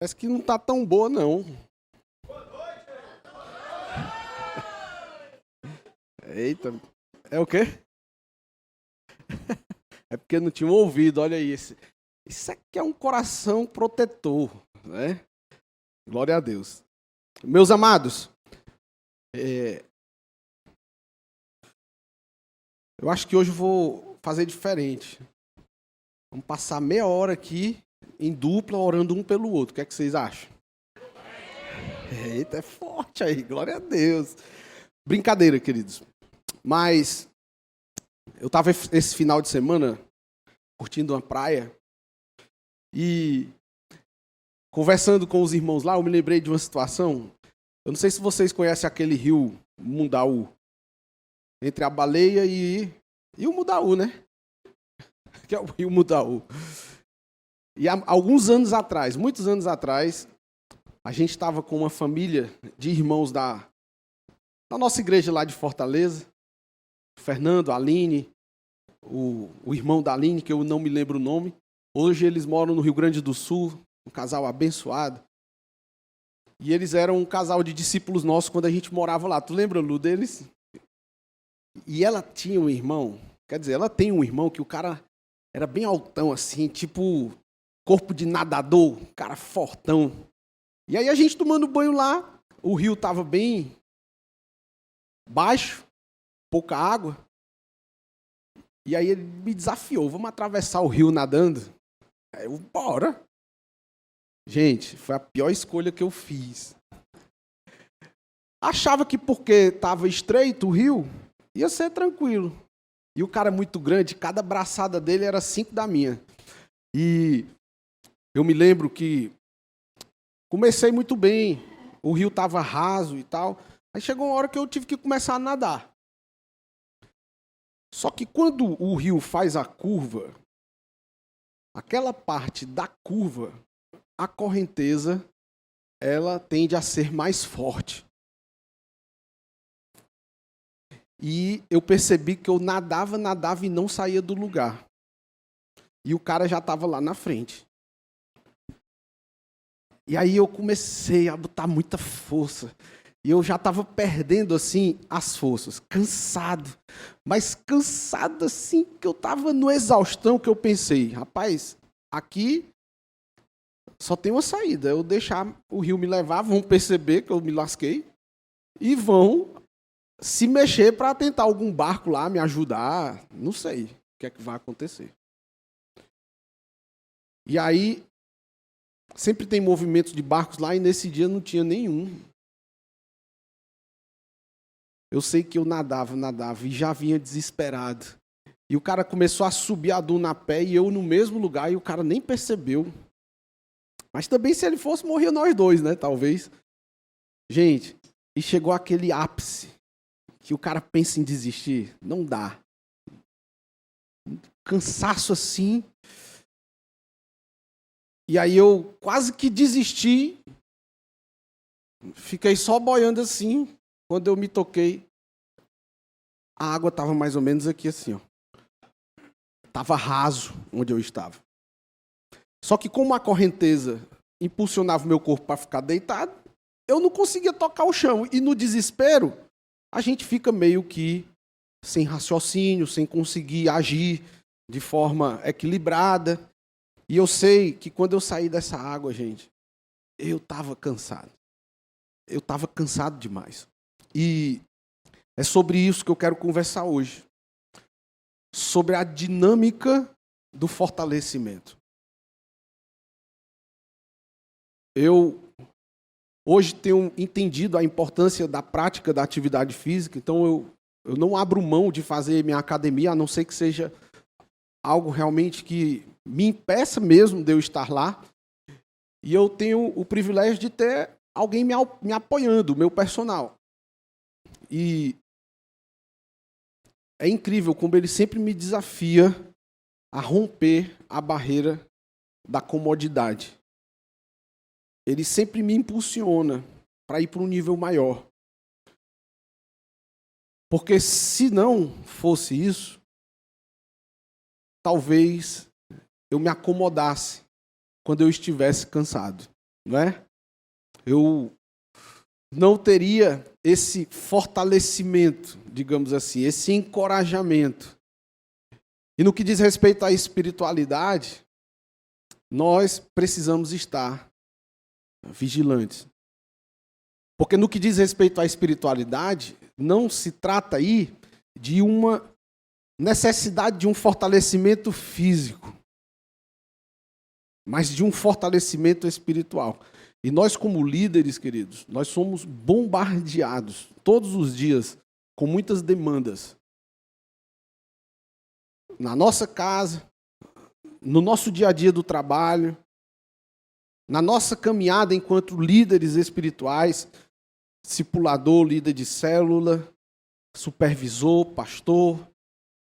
Parece que não tá tão boa, não. Eita, é o quê? É porque não tinha um ouvido, olha aí. Isso aqui é um coração protetor, né? Glória a Deus. Meus amados, eu acho que hoje eu vou fazer diferente. Vamos passar meia hora aqui em dupla, orando um pelo outro. O que é que vocês acham? Eita, é forte aí, glória a Deus. Brincadeira, queridos. Mas eu estava esse final de semana curtindo uma praia e conversando com os irmãos lá, eu me lembrei de uma situação. Eu não sei se vocês conhecem aquele rio Mundaú, entre a Baleia e o Mundaú, né? Que é o rio Mundaú. E há alguns anos atrás, muitos anos atrás, a gente estava com uma família de irmãos da nossa igreja lá de Fortaleza, Fernando, Aline, o irmão da Aline, que eu não me lembro o nome. Hoje eles moram no Rio Grande do Sul, um casal abençoado. E eles eram um casal de discípulos nossos quando a gente morava lá. Tu lembra, Lu, deles? E ela tinha um irmão, quer dizer, ela tem um irmão que o cara era bem altão, assim, tipo corpo de nadador, cara fortão. E aí a gente tomando banho lá, o rio estava bem baixo, pouca água. E aí ele me desafiou, vamos atravessar o rio nadando? Aí eu, bora. Gente, foi a pior escolha que eu fiz. Achava que porque estava estreito o rio, ia ser tranquilo. E o cara é muito grande, cada braçada dele era 5 da minha. E eu me lembro que comecei muito bem, o rio estava raso e tal. Aí chegou uma hora que eu tive que começar a nadar. Só que quando o rio faz a curva, aquela parte da curva, a correnteza, ela tende a ser mais forte. E eu percebi que eu nadava e não saía do lugar. E o cara já estava lá na frente. E aí eu comecei a botar muita força. E eu já estava perdendo, assim, as forças. Cansado. Mas cansado, assim, que eu estava no exaustão, que eu pensei, rapaz, aqui só tem uma saída. Eu deixar o rio me levar, vão perceber que eu me lasquei. E vão se mexer para tentar algum barco lá me ajudar. Não sei o que é que vai acontecer. E aí, sempre tem movimentos de barcos lá e nesse dia não tinha nenhum. Eu sei que eu nadava e já vinha desesperado. E o cara começou a subir a duna a pé e eu no mesmo lugar e o cara nem percebeu. Mas também se ele fosse, morria nós dois, né? Talvez. Gente, e chegou aquele ápice que o cara pensa em desistir. Não dá. Cansaço assim. E aí eu quase que desisti. Fiquei só boiando assim. Quando eu me toquei, a água estava mais ou menos aqui assim, ó. Estava raso onde eu estava. Só que como a correnteza impulsionava o meu corpo para ficar deitado, eu não conseguia tocar o chão. E no desespero, a gente fica meio que sem raciocínio, sem conseguir agir de forma equilibrada. E eu sei que quando eu saí dessa água, gente, eu estava cansado. Eu estava cansado demais. E é sobre isso que eu quero conversar hoje. Sobre a dinâmica do fortalecimento. Eu hoje tenho entendido a importância da prática da atividade física, então eu não abro mão de fazer minha academia, a não ser que seja algo realmente que me impeça mesmo de eu estar lá. E eu tenho o privilégio de ter alguém me apoiando, o meu personal. E é incrível como ele sempre me desafia a romper a barreira da comodidade. Ele sempre me impulsiona para ir para um nível maior. Porque se não fosse isso, talvez eu me acomodasse quando eu estivesse cansado. não é? Eu não teria esse fortalecimento, digamos assim, esse encorajamento. E no que diz respeito à espiritualidade, nós precisamos estar vigilantes. Porque no que diz respeito à espiritualidade, não se trata aí de uma necessidade de um fortalecimento físico, mas de um fortalecimento espiritual. E nós, como líderes, queridos, nós somos bombardeados todos os dias com muitas demandas. Na nossa casa, no nosso dia a dia do trabalho, na nossa caminhada enquanto líderes espirituais, discipulador, líder de célula, supervisor, pastor,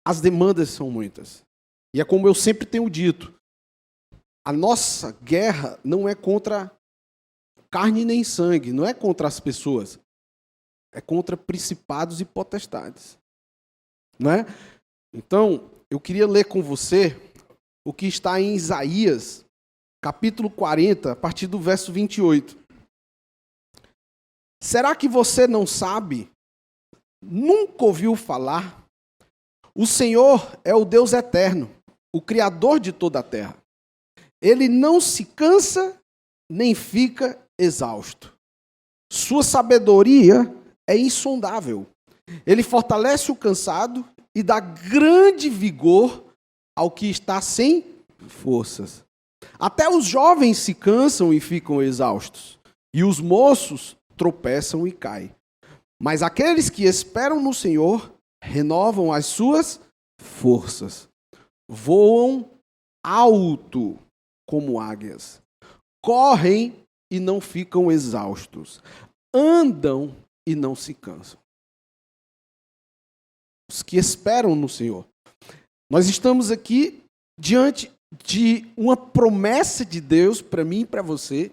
as demandas são muitas. E é como eu sempre tenho dito, a nossa guerra não é contra carne nem sangue, não é contra as pessoas, é contra principados e potestades. Não é? Então, eu queria ler com você o que está em Isaías, capítulo 40, a partir do verso 28. Será que você não sabe? Nunca ouviu falar? O Senhor é o Deus eterno, o Criador de toda a terra. Ele não se cansa, nem fica exausto. Sua sabedoria é insondável. Ele fortalece o cansado e dá grande vigor ao que está sem forças. Até os jovens se cansam e ficam exaustos, e os moços tropeçam e caem. Mas aqueles que esperam no Senhor renovam as suas forças, voam alto como águias, correm e não ficam exaustos, andam e não se cansam. Os que esperam no Senhor. Nós estamos aqui diante de uma promessa de Deus para mim e para você,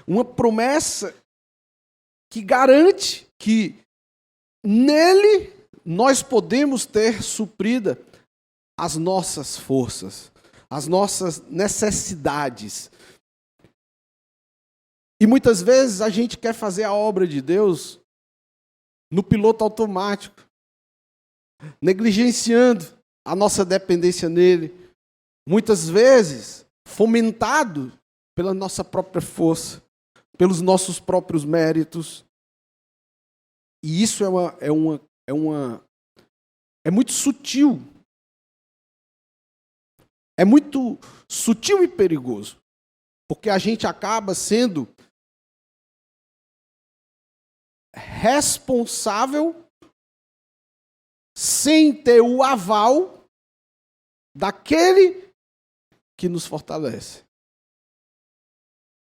uma promessa que garante que nele nós podemos ter suprida as nossas forças, as nossas necessidades. E muitas vezes a gente quer fazer a obra de Deus no piloto automático, negligenciando a nossa dependência nele, muitas vezes fomentado pela nossa própria força, pelos nossos próprios méritos. E isso é muito sutil. É muito sutil e perigoso, porque a gente acaba sendo responsável sem ter o aval daquele que nos fortalece.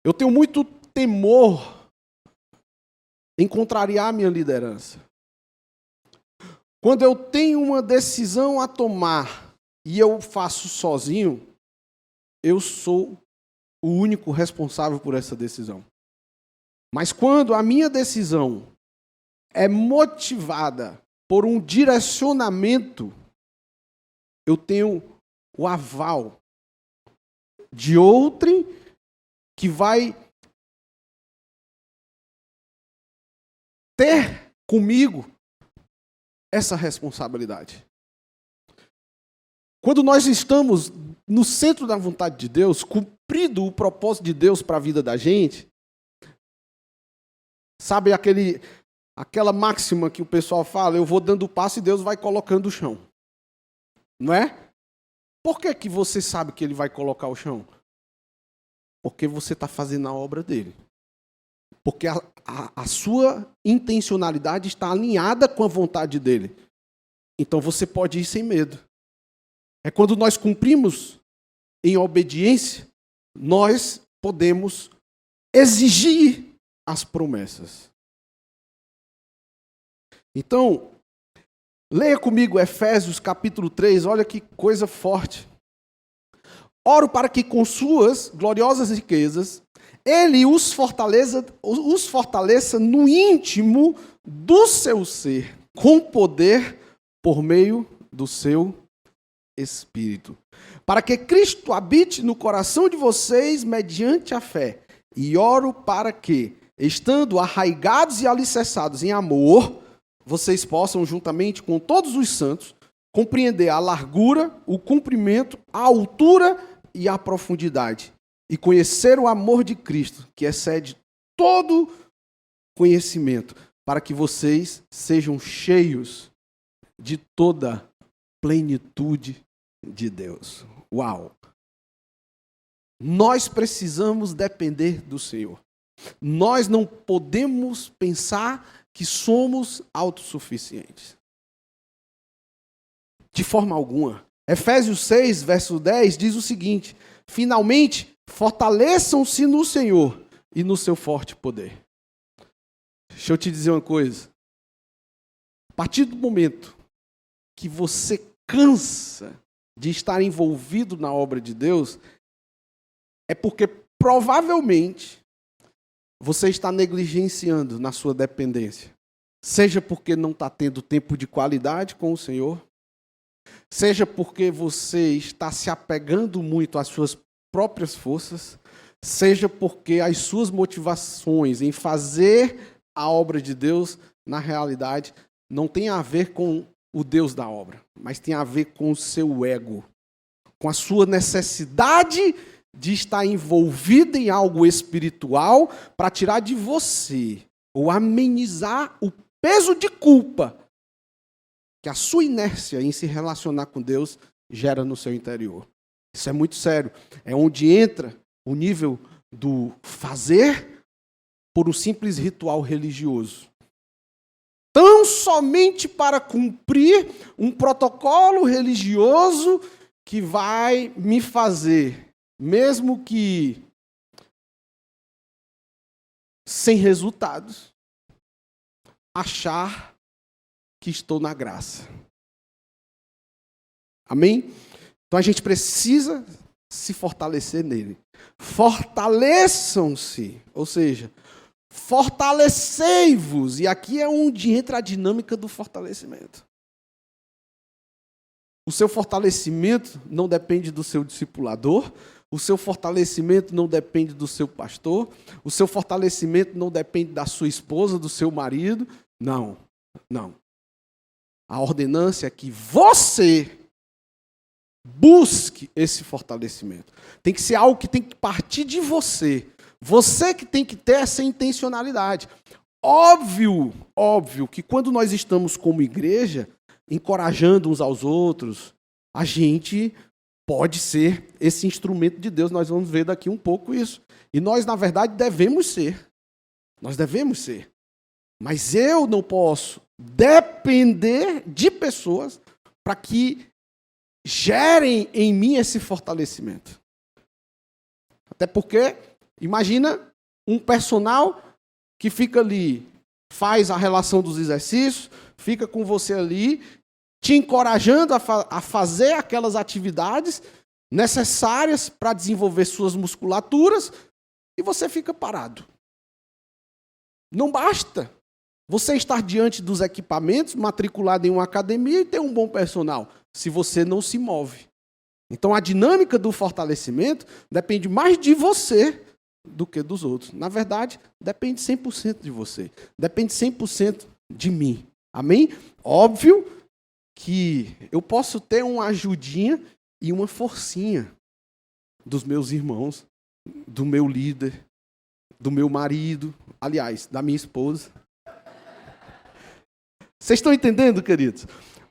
Eu tenho muito temor em contrariar a minha liderança. Quando eu tenho uma decisão a tomar e eu faço sozinho, eu sou o único responsável por essa decisão. Mas quando a minha decisão é motivada por um direcionamento, eu tenho o aval de outrem que vai ter comigo essa responsabilidade. Quando nós estamos no centro da vontade de Deus, cumprido o propósito de Deus para a vida da gente, sabe aquela máxima que o pessoal fala, eu vou dando o passo e Deus vai colocando o chão. Não é? Por que você sabe que Ele vai colocar o chão? Porque você está fazendo a obra dele. Porque a sua intencionalidade está alinhada com a vontade dele. Então você pode ir sem medo. É quando nós cumprimos em obediência, nós podemos exigir as promessas. Então, leia comigo Efésios capítulo 3, olha que coisa forte. Oro para que com suas gloriosas riquezas, Ele os fortaleça no íntimo do seu ser, com poder por meio do seu Espírito. Para que Cristo habite no coração de vocês mediante a fé. E oro para que, estando arraigados e alicerçados em amor, vocês possam, juntamente com todos os santos, compreender a largura, o comprimento, a altura e a profundidade, e conhecer o amor de Cristo, que excede todo conhecimento, para que vocês sejam cheios de toda plenitude de Deus. Uau! Nós precisamos depender do Senhor. Nós não podemos pensar que somos autossuficientes. De forma alguma. Efésios 6, verso 10, diz o seguinte: finalmente, fortaleçam-se no Senhor e no seu forte poder. Deixa eu te dizer uma coisa. A partir do momento que você cansa de estar envolvido na obra de Deus, é porque provavelmente você está negligenciando na sua dependência. Seja porque não está tendo tempo de qualidade com o Senhor, seja porque você está se apegando muito às suas próprias forças, seja porque as suas motivações em fazer a obra de Deus, na realidade, não tem a ver com o Deus da obra, mas tem a ver com o seu ego, com a sua necessidade de estar envolvido em algo espiritual para tirar de você ou amenizar o peso de culpa que a sua inércia em se relacionar com Deus gera no seu interior. Isso é muito sério. É onde entra o nível do fazer por um simples ritual religioso. Tão somente para cumprir um protocolo religioso que vai me fazer, mesmo que sem resultados, achar que estou na graça. Amém? Então a gente precisa se fortalecer nele. Fortaleçam-se, ou seja, fortalecei-vos. E aqui é onde entra a dinâmica do fortalecimento. O seu fortalecimento não depende do seu discipulador, o seu fortalecimento não depende do seu pastor, o seu fortalecimento não depende da sua esposa, do seu marido. Não, não. A ordenança é que você busque esse fortalecimento. Tem que ser algo que tem que partir de você. Você que tem que ter essa intencionalidade. Óbvio que quando nós estamos como igreja, encorajando uns aos outros, a gente pode ser esse instrumento de Deus. Nós vamos ver daqui um pouco isso. E nós, na verdade, devemos ser. Nós devemos ser. Mas eu não posso depender de pessoas para que gerem em mim esse fortalecimento. Até porque, imagina um personal que fica ali, faz a relação dos exercícios, fica com você ali, te encorajando a fazer aquelas atividades necessárias para desenvolver suas musculaturas, e você fica parado. Não basta você estar diante dos equipamentos, matriculado em uma academia e ter um bom personal, se você não se move. Então a dinâmica do fortalecimento depende mais de você do que dos outros. Na verdade, depende 100% de você. Depende 100% de mim. Amém? Óbvio que eu posso ter uma ajudinha e uma forcinha dos meus irmãos, do meu líder, do meu marido, aliás, da minha esposa. Vocês estão entendendo, queridos?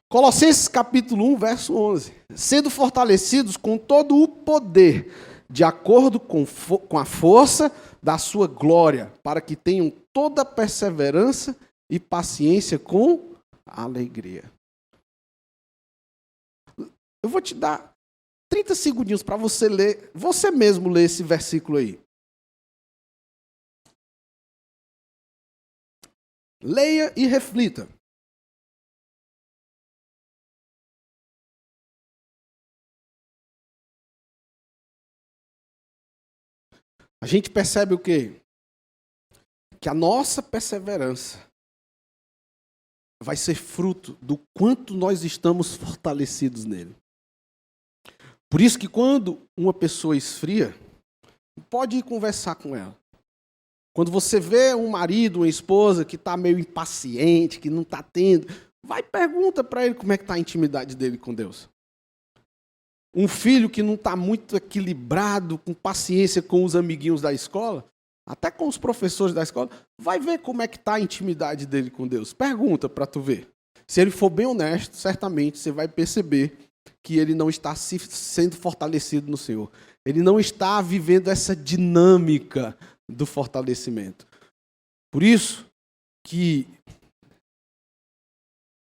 Colossenses capítulo 1, verso 11. Sendo fortalecidos com todo o poder, de acordo com a força da sua glória, para que tenham toda perseverança e paciência com alegria. Eu vou te dar 30 segundinhos para você ler, você mesmo ler esse versículo aí. Leia e reflita. A gente percebe o quê? Que a nossa perseverança vai ser fruto do quanto nós estamos fortalecidos nele. Por isso que quando uma pessoa esfria, pode ir conversar com ela. Quando você vê um marido, uma esposa que está meio impaciente, que não está tendo, vai e pergunta para ele como é que está a intimidade dele com Deus. Um filho que não está muito equilibrado, com paciência com os amiguinhos da escola, até com os professores da escola, vai ver como é que está a intimidade dele com Deus. Pergunta para tu ver. Se ele for bem honesto, certamente você vai perceber que ele não está sendo fortalecido no Senhor. Ele não está vivendo essa dinâmica do fortalecimento. Por isso que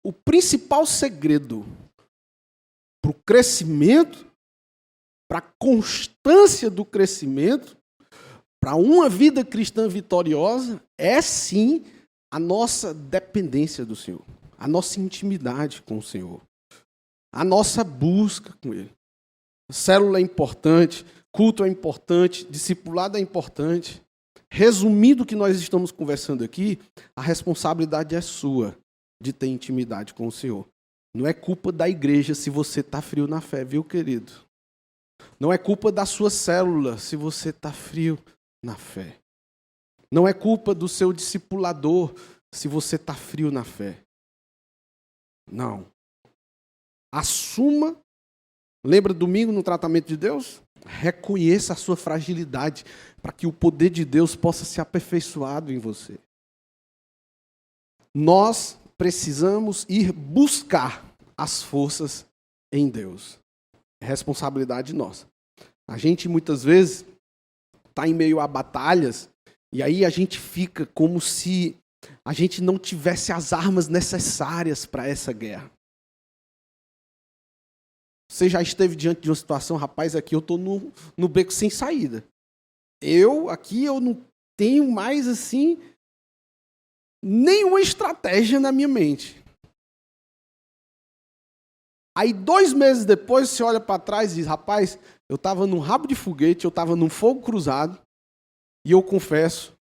o principal segredo para o crescimento, para a constância do crescimento, para uma vida cristã vitoriosa, é sim a nossa dependência do Senhor, a nossa intimidade com o Senhor, a nossa busca com Ele. Célula é importante, culto é importante, discipulado é importante. Resumindo o que nós estamos conversando aqui, a responsabilidade é sua de ter intimidade com o Senhor. Não é culpa da igreja se você está frio na fé, viu, querido? Não é culpa da sua célula se você está frio na fé. Não é culpa do seu discipulador se você está frio na fé. Não. Assuma. Lembra domingo no tratamento de Deus? Reconheça a sua fragilidade para que o poder de Deus possa ser aperfeiçoado em você. Nós precisamos ir buscar as forças em Deus. É responsabilidade nossa. A gente muitas vezes está em meio a batalhas e aí a gente fica como se a gente não tivesse as armas necessárias para essa guerra. Você já esteve diante de uma situação, rapaz, aqui eu estou no beco sem saída. Eu não tenho mais assim nenhuma estratégia na minha mente. Aí 2 meses depois você olha para trás e diz, rapaz, eu estava num rabo de foguete, eu estava num fogo cruzado, e eu confesso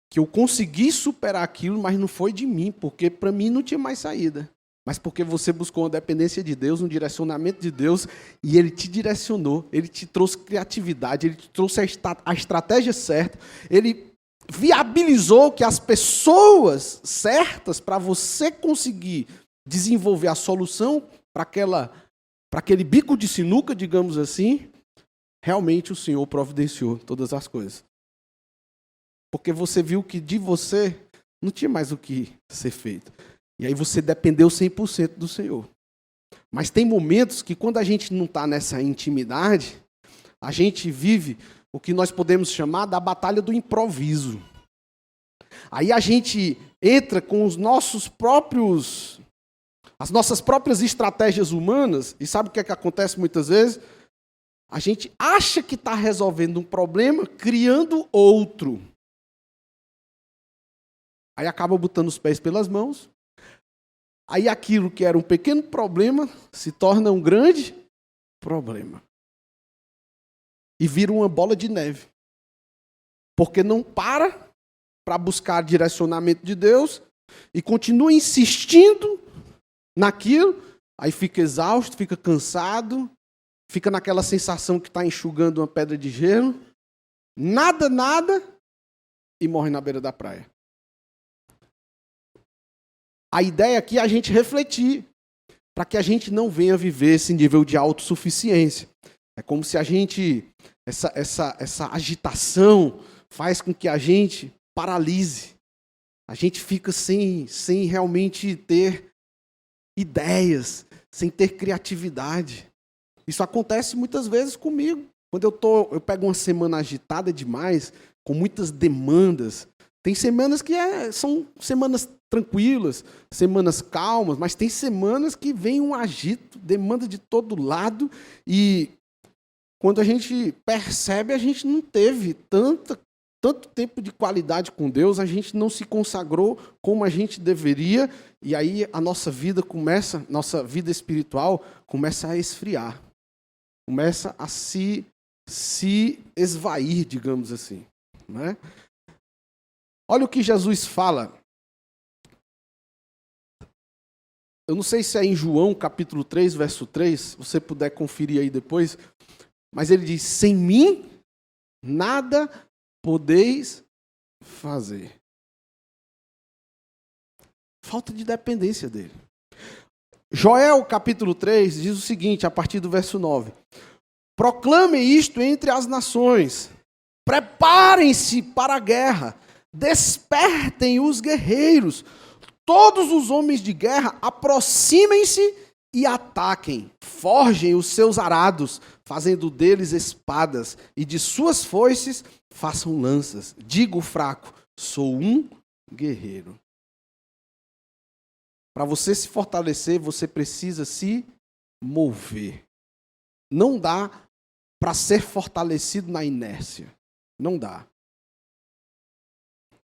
que eu consegui superar aquilo, mas não foi de mim, porque para mim não tinha mais saída. Mas porque você buscou uma dependência de Deus, um direcionamento de Deus, e Ele te direcionou, Ele te trouxe criatividade, Ele te trouxe a estratégia certa, Ele viabilizou que as pessoas certas para você conseguir desenvolver a solução para aquele bico de sinuca, digamos assim, realmente o Senhor providenciou todas as coisas. Porque você viu que de você não tinha mais o que ser feito. E aí você dependeu 100% do Senhor. Mas tem momentos que quando a gente não está nessa intimidade, a gente vive o que nós podemos chamar da batalha do improviso. Aí a gente entra com as nossas próprias estratégias humanas, e sabe o que é que acontece muitas vezes? A gente acha que está resolvendo um problema, criando outro. Aí acaba botando os pés pelas mãos. Aí aquilo que era um pequeno problema se torna um grande problema. E vira uma bola de neve. Porque não para buscar direcionamento de Deus e continua insistindo naquilo, aí fica exausto, fica cansado, fica naquela sensação que está enxugando uma pedra de gelo, nada, e morre na beira da praia. A ideia aqui é a gente refletir, para que a gente não venha viver esse nível de autossuficiência. É como se a gente, essa agitação faz com que a gente paralise. A gente fica sem realmente ter ideias, sem ter criatividade. Isso acontece muitas vezes comigo. Quando eu pego uma semana agitada demais, com muitas demandas. Tem semanas que são semanas tranquilas, semanas calmas, mas tem semanas que vem um agito, demanda de todo lado, e quando a gente percebe, a gente não teve tanto tempo de qualidade com Deus, a gente não se consagrou como a gente deveria, e aí a nossa vida espiritual começa a esfriar, começa a se esvair, digamos assim, né? Olha o que Jesus fala. Eu não sei se é em João, capítulo 3, verso 3, se você puder conferir aí depois, mas ele diz, sem mim, nada podeis fazer. Falta de dependência dele. Joel, capítulo 3, diz o seguinte, a partir do verso 9. Proclamem isto entre as nações. Preparem-se para a guerra. Despertem os guerreiros. Todos os homens de guerra aproximem-se e ataquem. Forjem os seus arados, fazendo deles espadas, e de suas foices façam lanças. Digo fraco, sou um guerreiro. Para você se fortalecer, você precisa se mover. Não dá para ser fortalecido na inércia. Não dá.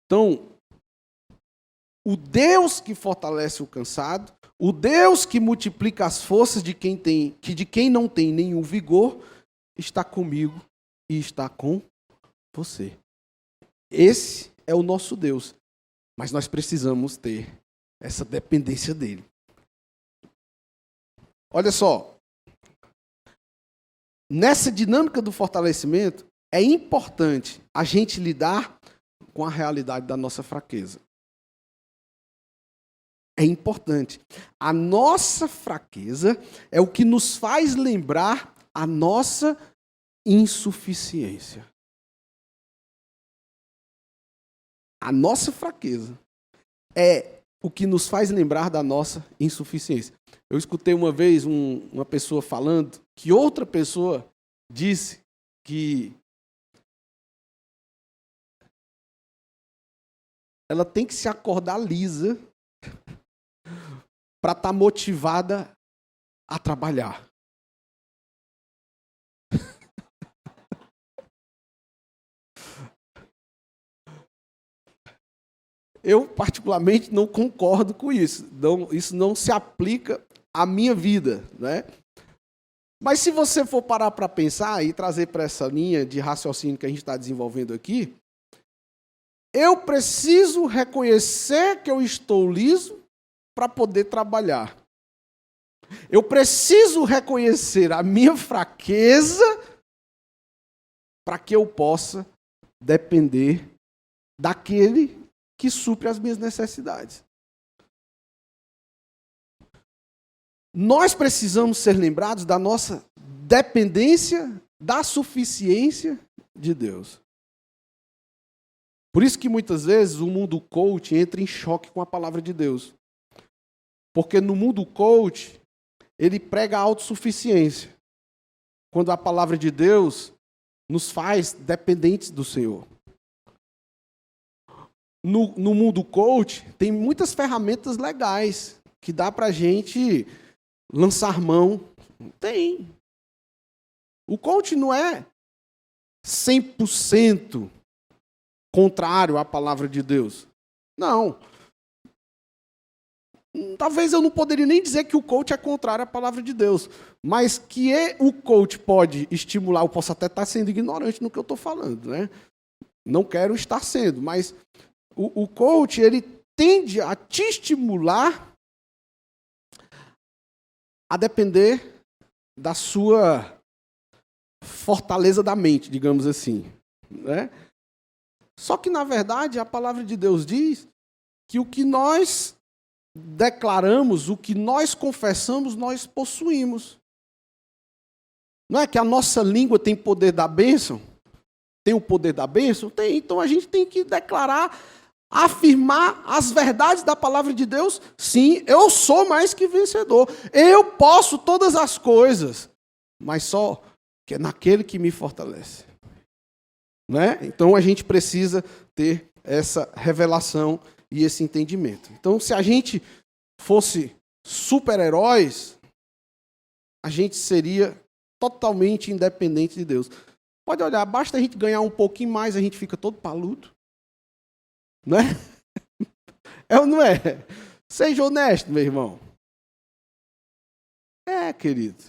Então, o Deus que fortalece o cansado, o Deus que multiplica as forças de quem não tem nenhum vigor, está comigo e está com você. Esse é o nosso Deus. Mas nós precisamos ter essa dependência dele. Olha só. Nessa dinâmica do fortalecimento, é importante a gente lidar com a realidade da nossa fraqueza. É importante. A nossa fraqueza é o que nos faz lembrar a nossa insuficiência. A nossa fraqueza é o que nos faz lembrar da nossa insuficiência. Eu escutei uma vez uma pessoa falando que outra pessoa disse que ela tem que se acordar lisa para estar motivada a trabalhar. Eu, particularmente, não concordo com isso. Isso não se aplica à minha vida, né? Mas se você for parar para pensar e trazer para essa linha de raciocínio que a gente está desenvolvendo aqui, eu preciso reconhecer que eu estou liso para poder trabalhar. Eu preciso reconhecer a minha fraqueza para que eu possa depender daquele que supre as minhas necessidades. Nós precisamos ser lembrados da nossa dependência da suficiência de Deus. Por isso que muitas vezes o mundo coach entra em choque com a palavra de Deus. Porque no mundo coach, ele prega a autossuficiência, quando a palavra de Deus nos faz dependentes do Senhor. No mundo coach, tem muitas ferramentas legais que dá para a gente lançar mão. Tem. O coach não é 100% contrário à palavra de Deus. Não. Talvez eu não poderia nem dizer que o coach é contrário à palavra de Deus, mas que o coach pode estimular, eu posso até estar sendo ignorante no que eu estou falando, né? Não quero estar sendo, mas o coach, ele tende a te estimular a depender da sua fortaleza da mente, digamos assim, né? Só que, na verdade, a palavra de Deus diz que o que nós declaramos, o que nós confessamos, nós possuímos. Não é que a nossa língua tem poder da bênção? Tem o poder da bênção? Tem. Então a gente tem que declarar, afirmar as verdades da palavra de Deus. Sim, eu sou mais que vencedor. Eu posso todas as coisas, mas só que é naquele que me fortalece. Né? Então a gente precisa ter essa revelação e esse entendimento. Então, se a gente fosse super-heróis, a gente seria totalmente independente de Deus. Pode olhar, basta a gente ganhar um pouquinho mais, a gente fica todo paludo. Não é? É ou não é? Seja honesto, meu irmão. É, querido.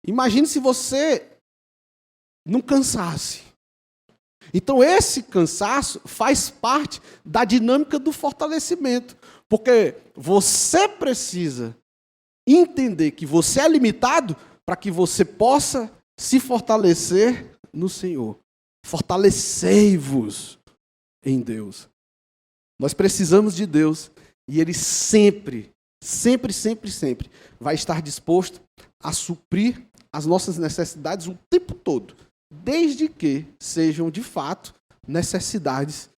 Imagine se você não cansasse. Então, esse cansaço faz parte da dinâmica do fortalecimento. Porque você precisa entender que você é limitado para que você possa se fortalecer no Senhor. Fortalecei-vos em Deus. Nós precisamos de Deus e Ele sempre vai estar disposto a suprir as nossas necessidades o tempo todo, desde que sejam, de fato, necessidades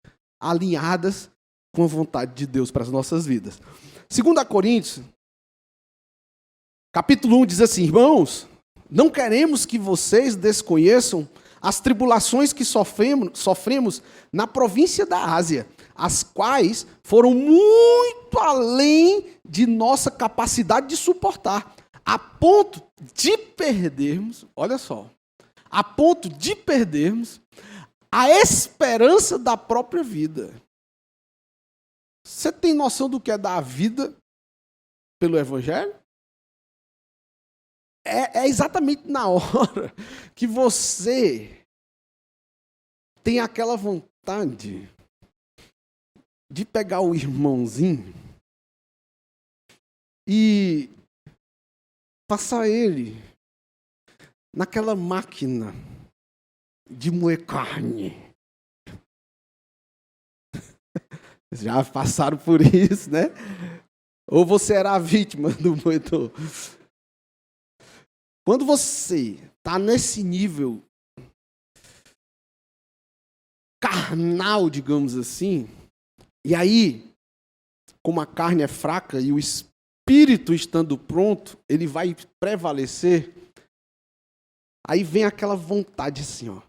alinhadas com a vontade de Deus para as nossas vidas. 2 Coríntios, capítulo 1, diz assim: irmãos, não queremos que vocês desconheçam as tribulações que sofremos na província da Ásia, as quais foram muito além de nossa capacidade de suportar, a ponto de perdermos, olha só, a ponto de perdermos a esperança da própria vida. Você tem noção do que é dar a vida pelo Evangelho? É exatamente na hora que você tem aquela vontade de pegar o irmãozinho e passar ele naquela máquina de moer carne. Já passaram por isso, né? Ou você era a vítima do moedor? Quando você está nesse nível carnal, digamos assim, e aí, como a carne é fraca e o espírito estando pronto, ele vai prevalecer, aí vem aquela vontade assim, ó.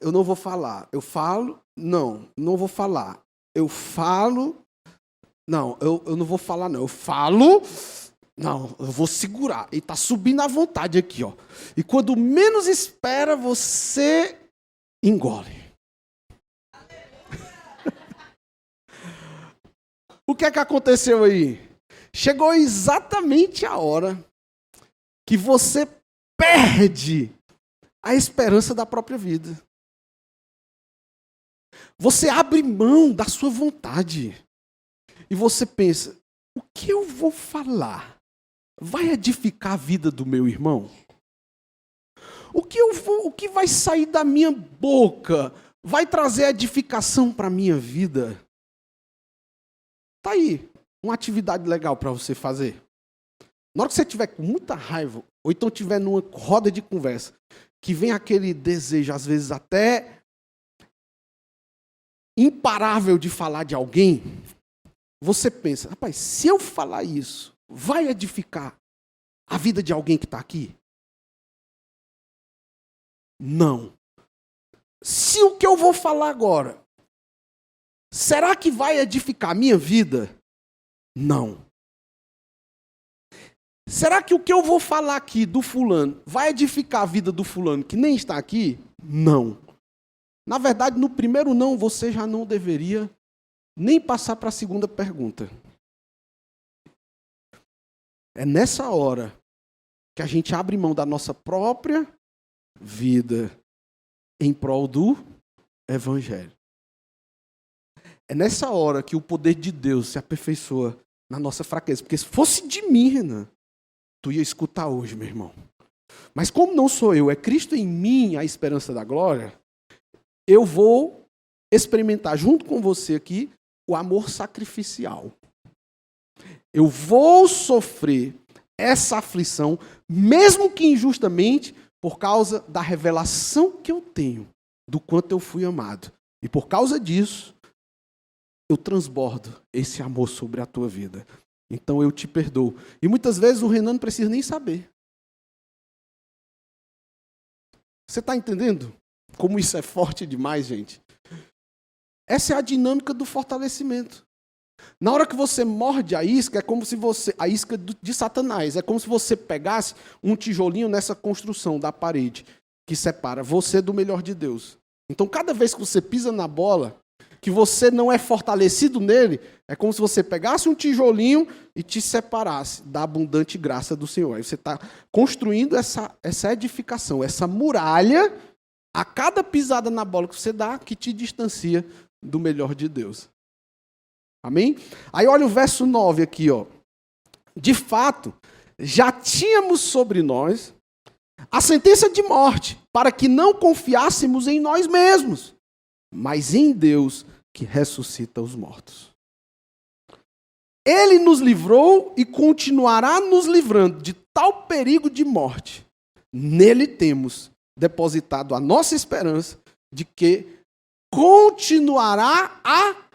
Eu não vou falar. Eu falo, não vou falar. Eu falo, não, eu não vou falar, não. Eu falo, não, eu vou segurar. E está subindo à vontade aqui, ó. E quando menos espera, você engole. O que é que aconteceu aí? Chegou exatamente a hora que você perde a esperança da própria vida. Você abre mão da sua vontade. E você pensa, o que eu vou falar vai edificar a vida do meu irmão? O que vai sair da minha boca vai trazer edificação para a minha vida? Tá aí, uma atividade legal para você fazer. Na hora que você estiver com muita raiva, ou então estiver numa roda de conversa, que vem aquele desejo, às vezes até imparável de falar de alguém, você pensa, rapaz, se eu falar isso, vai edificar a vida de alguém que está aqui? Não. Se o que eu vou falar agora, será que vai edificar a minha vida? Não. Será que o que eu vou falar aqui do fulano vai edificar a vida do fulano que nem está aqui? Não. Na verdade, no primeiro não, você já não deveria nem passar para a segunda pergunta. É nessa hora que a gente abre mão da nossa própria vida em prol do Evangelho. É nessa hora que o poder de Deus se aperfeiçoa na nossa fraqueza. Porque se fosse de mim, Renan, tu ia escutar hoje, meu irmão. Mas como não sou eu, é Cristo em mim a esperança da glória, eu vou experimentar junto com você aqui o amor sacrificial. Eu vou sofrer essa aflição, mesmo que injustamente, por causa da revelação que eu tenho do quanto eu fui amado. E por causa disso, eu transbordo esse amor sobre a tua vida. Então eu te perdoo. E muitas vezes o Renan não precisa nem saber. Você está entendendo como isso é forte demais, gente? Essa é a dinâmica do fortalecimento. Na hora que você morde a isca, é como se você... A isca de Satanás. É como se você pegasse um tijolinho nessa construção da parede que separa você do melhor de Deus. Então, cada vez que você pisa na bola, que você não é fortalecido nele, é como se você pegasse um tijolinho e te separasse da abundante graça do Senhor. Aí você está construindo essa edificação, essa muralha, a cada pisada na bola que você dá, que te distancia do melhor de Deus. Amém? Aí olha o verso 9 aqui, ó. De fato, já tínhamos sobre nós a sentença de morte, para que não confiássemos em nós mesmos, mas em Deus que ressuscita os mortos. Ele nos livrou e continuará nos livrando de tal perigo de morte. Nele temos depositado a nossa esperança de que continuará a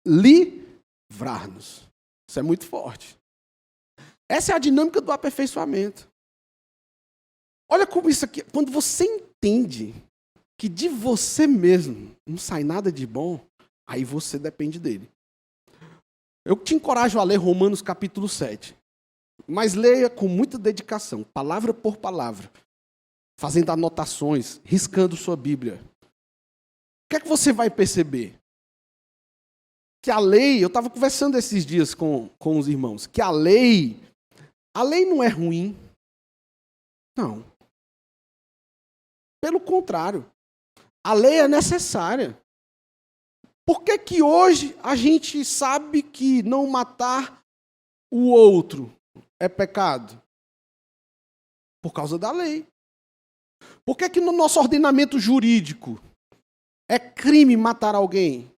livrar-nos. Isso é muito forte. Essa é a dinâmica do aperfeiçoamento. Olha como isso aqui, quando você entende que de você mesmo não sai nada de bom, aí você depende dele. Eu te encorajo a ler Romanos capítulo 7, mas leia com muita dedicação, palavra por palavra, fazendo anotações, riscando sua Bíblia. O que é que você vai perceber? Que a lei, eu estava conversando esses dias com os irmãos, que a lei não é ruim. Não. Pelo contrário, a lei é necessária. Por que que hoje a gente sabe que não matar o outro é pecado? Por causa da lei. Por que que no nosso ordenamento jurídico é crime matar alguém?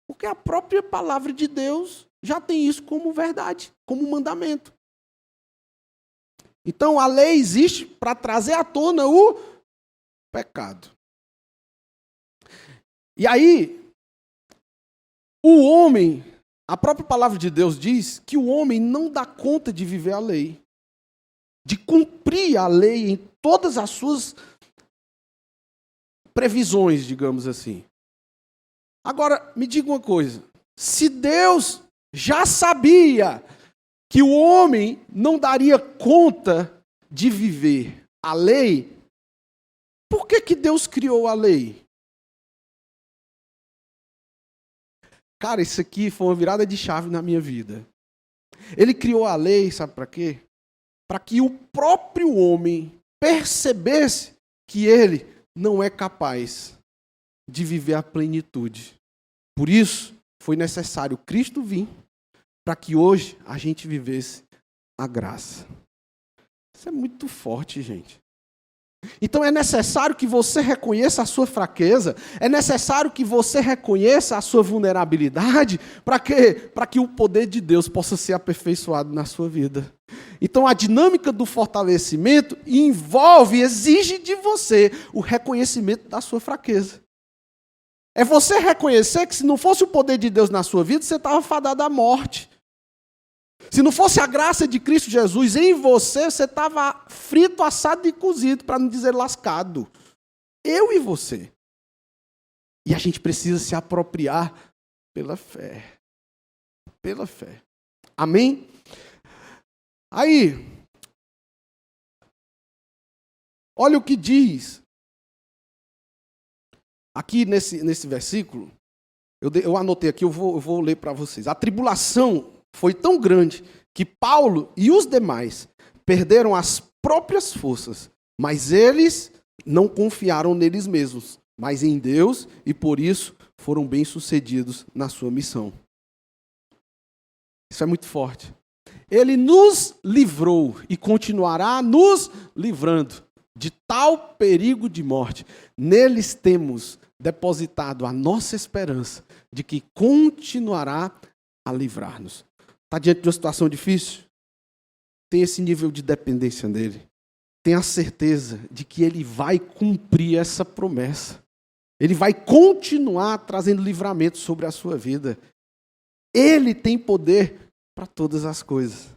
Porque a própria palavra de Deus já tem isso como verdade, como mandamento. Então a lei existe para trazer à tona o pecado. E aí, o homem, a própria palavra de Deus diz que o homem não dá conta de viver a lei, de cumprir a lei em todas as suas previsões, digamos assim. Agora, me diga uma coisa, se Deus já sabia que o homem não daria conta de viver a lei, por que que Deus criou a lei? Cara, isso aqui foi uma virada de chave na minha vida. Ele criou a lei, sabe para quê? Para que o próprio homem percebesse que ele não é capaz de viver a plenitude. Por isso, foi necessário Cristo vir para que hoje a gente vivesse a graça. Isso é muito forte, gente. Então é necessário que você reconheça a sua fraqueza, é necessário que você reconheça a sua vulnerabilidade, para quê? Para que o poder de Deus possa ser aperfeiçoado na sua vida. Então a dinâmica do fortalecimento exige de você o reconhecimento da sua fraqueza. É você reconhecer que se não fosse o poder de Deus na sua vida, você estava fadado à morte. Se não fosse a graça de Cristo Jesus em você, você estava frito, assado e cozido, para não dizer lascado. Eu e você. E a gente precisa se apropriar pela fé. Pela fé. Amém? Aí, olha o que diz. Aqui nesse versículo, eu anotei aqui, eu vou ler para vocês. A tribulação foi tão grande que Paulo e os demais perderam as próprias forças, mas eles não confiaram neles mesmos, mas em Deus, e por isso foram bem-sucedidos na sua missão. Isso é muito forte. Ele nos livrou e continuará nos livrando de tal perigo de morte. Neles temos depositado a nossa esperança de que continuará a livrar-nos. Está diante de uma situação difícil? Tem esse nível de dependência nele. Tem a certeza de que ele vai cumprir essa promessa. Ele vai continuar trazendo livramento sobre a sua vida. Ele tem poder para todas as coisas.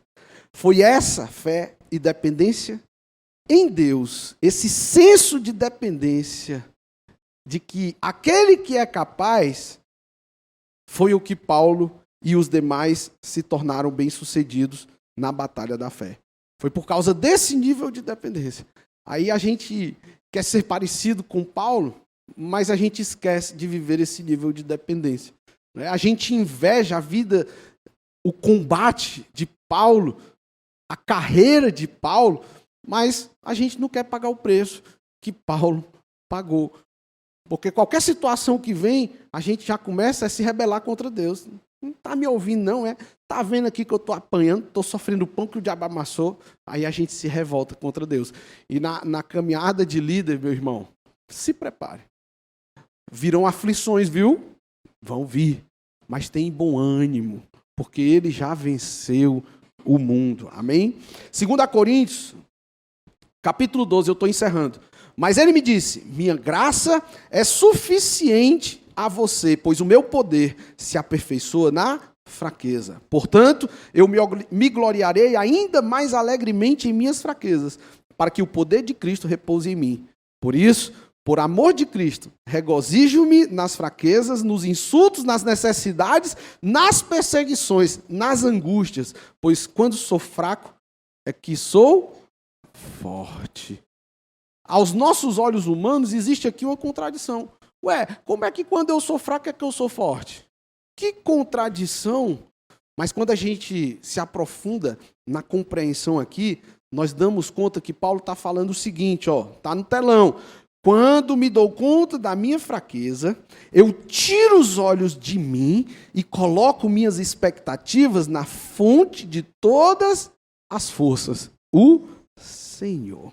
Foi essa fé e dependência em Deus, esse senso de dependência, de que aquele que é capaz, foi o que Paulo e os demais se tornaram bem-sucedidos na batalha da fé. Foi por causa desse nível de dependência. Aí a gente quer ser parecido com Paulo, mas a gente esquece de viver esse nível de dependência. A gente inveja a vida, o combate de Paulo, a carreira de Paulo, mas a gente não quer pagar o preço que Paulo pagou. Porque qualquer situação que vem, a gente já começa a se rebelar contra Deus. Não está me ouvindo, não, é? Está vendo aqui que eu estou apanhando, estou sofrendo o pão que o diabo amassou. Aí a gente se revolta contra Deus. E na caminhada de líder, meu irmão, se prepare. Virão aflições, viu? Vão vir. Mas tem bom ânimo, porque ele já venceu o mundo. Amém? 2 Coríntios, capítulo 12, eu estou encerrando. Mas ele me disse, minha graça é suficiente a você, pois o meu poder se aperfeiçoa na fraqueza. Portanto, eu me gloriarei ainda mais alegremente em minhas fraquezas, para que o poder de Cristo repouse em mim. Por isso, por amor de Cristo, regozijo-me nas fraquezas, nos insultos, nas necessidades, nas perseguições, nas angústias, pois quando sou fraco é que sou forte. Aos nossos olhos humanos existe aqui uma contradição. Ué, como é que quando eu sou fraco é que eu sou forte? Que contradição! Mas quando a gente se aprofunda na compreensão aqui, nós damos conta que Paulo está falando o seguinte, está no telão. Quando me dou conta da minha fraqueza, eu tiro os olhos de mim e coloco minhas expectativas na fonte de todas as forças, o Senhor.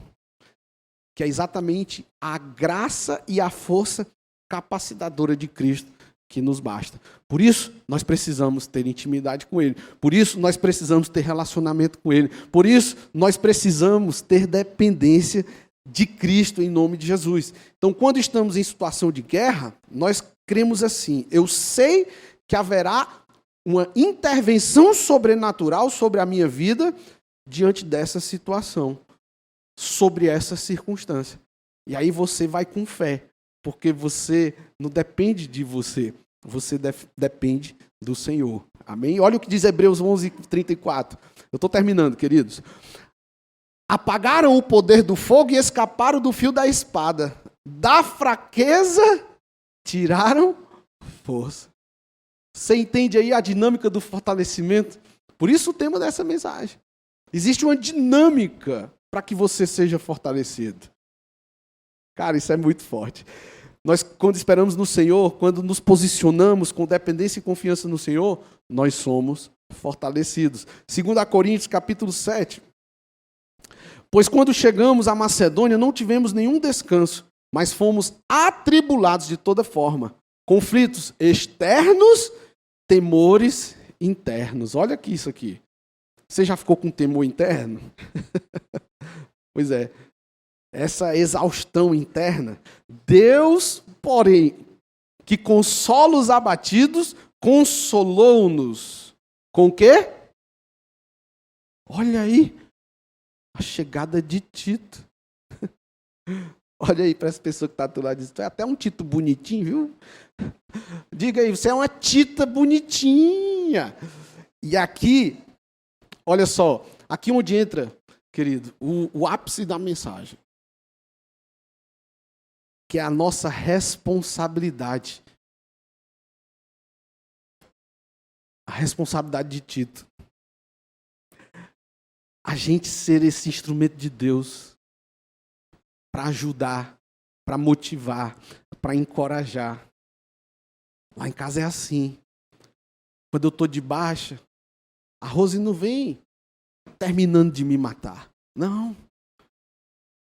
Que é exatamente a graça e a força capacitadora de Cristo que nos basta. Por isso, nós precisamos ter intimidade com Ele. Por isso, nós precisamos ter relacionamento com Ele. Por isso, nós precisamos ter dependência de Cristo em nome de Jesus. Então, quando estamos em situação de guerra, nós cremos assim, eu sei que haverá uma intervenção sobrenatural sobre a minha vida diante dessa situação, sobre essa circunstância. E aí você vai com fé, porque você não depende de você, você depende do Senhor. Amém? Olha o que diz Hebreus 11:34. Eu estou terminando, queridos. Apagaram o poder do fogo e escaparam do fio da espada. Da fraqueza, tiraram força. Você entende aí a dinâmica do fortalecimento? Por isso o tema dessa mensagem. Existe uma dinâmica para que você seja fortalecido. Cara, isso é muito forte. Nós, quando esperamos no Senhor, quando nos posicionamos com dependência e confiança no Senhor, nós somos fortalecidos. 2 Coríntios, capítulo 7. Pois quando chegamos à Macedônia, não tivemos nenhum descanso, mas fomos atribulados de toda forma. Conflitos externos, temores internos. Olha aqui isso aqui. Você já ficou com temor interno? Pois é. Essa exaustão interna. Deus, porém, que consola os abatidos, consolou-nos. Com o quê? Olha aí. A chegada de Tito. Olha aí para essa pessoa que está do lado disso. É até um Tito bonitinho, viu? Diga aí, você é uma Tita bonitinha. E aqui, olha só, aqui onde entra, querido, o ápice da mensagem. Que é a nossa responsabilidade. A responsabilidade de Tito. A gente ser esse instrumento de Deus para ajudar, para motivar, para encorajar. Lá em casa é assim. Quando eu estou de baixa, a Rose não vem terminando de me matar. Não.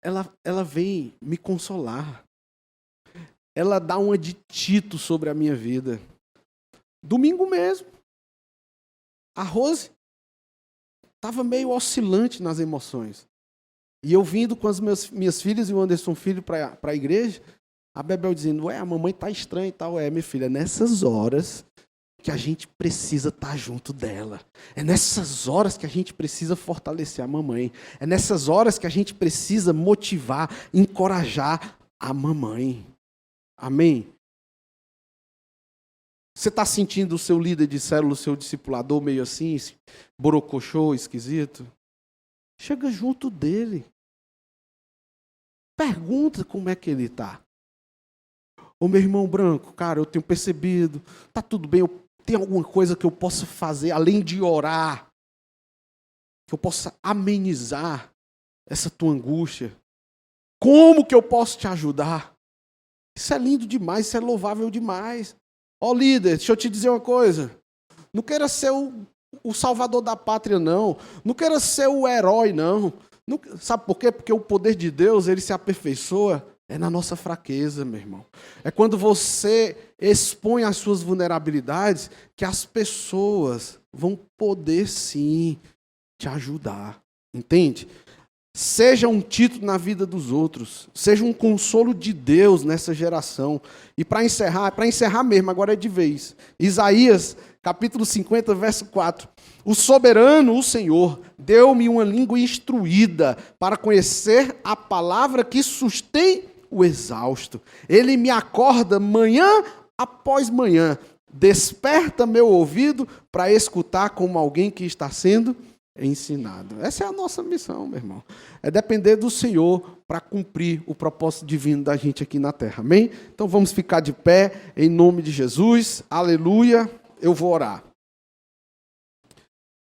Ela vem me consolar. Ela dá um aditivo sobre a minha vida. Domingo mesmo, a Rose estava meio oscilante nas emoções. E eu vindo com as minhas filhas e o Anderson Filho para a igreja, a Bebel dizendo, a mamãe está estranha e tal. Minha filha, é nessas horas que a gente precisa estar junto dela. É nessas horas que a gente precisa fortalecer a mamãe. É nessas horas que a gente precisa motivar, encorajar a mamãe. Amém? Você está sentindo o seu líder de célula, o seu discipulador meio assim, borocochô, esquisito? Chega junto dele. Pergunta como é que ele está. Ô meu irmão branco, cara, eu tenho percebido, tá tudo bem, tem alguma coisa que eu possa fazer, além de orar, que eu possa amenizar essa tua angústia? Como que eu posso te ajudar? Isso é lindo demais, isso é louvável demais. Ó líder, deixa eu te dizer uma coisa. Não queira ser o salvador da pátria, não. Não queira ser o herói, não. Sabe por quê? Porque o poder de Deus, ele se aperfeiçoa na nossa fraqueza, meu irmão. É quando você expõe as suas vulnerabilidades que as pessoas vão poder, sim, te ajudar. Entende? Seja um título na vida dos outros. Seja um consolo de Deus nessa geração. E para encerrar mesmo, agora é de vez. Isaías, capítulo 50, verso 4. O soberano, o Senhor, deu-me uma língua instruída para conhecer a palavra que sustém o exausto. Ele me acorda manhã após manhã. Desperta meu ouvido para escutar como alguém que está sendo ensinado. Essa é a nossa missão, meu irmão. É depender do Senhor para cumprir o propósito divino da gente aqui na terra. Amém? Então vamos ficar de pé em nome de Jesus. Aleluia. Eu vou orar.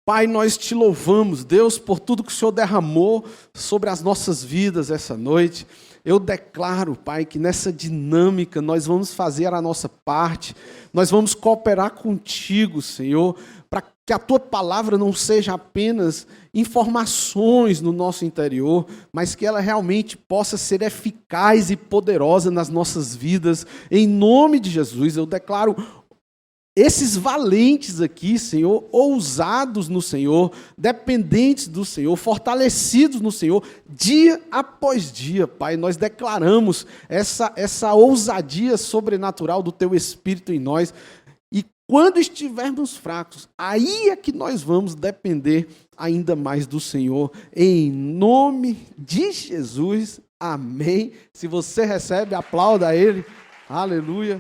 Pai, nós te louvamos, Deus, por tudo que o Senhor derramou sobre as nossas vidas essa noite. Eu declaro, Pai, que nessa dinâmica nós vamos fazer a nossa parte, nós vamos cooperar contigo, Senhor, para que a tua palavra não seja apenas informações no nosso interior, mas que ela realmente possa ser eficaz e poderosa nas nossas vidas. Em nome de Jesus, eu declaro esses valentes aqui, Senhor, ousados no Senhor, dependentes do Senhor, fortalecidos no Senhor, dia após dia, Pai, nós declaramos essa ousadia sobrenatural do Teu Espírito em nós. E quando estivermos fracos, aí é que nós vamos depender ainda mais do Senhor. Em nome de Jesus, amém. Se você recebe, aplauda Ele. Aleluia.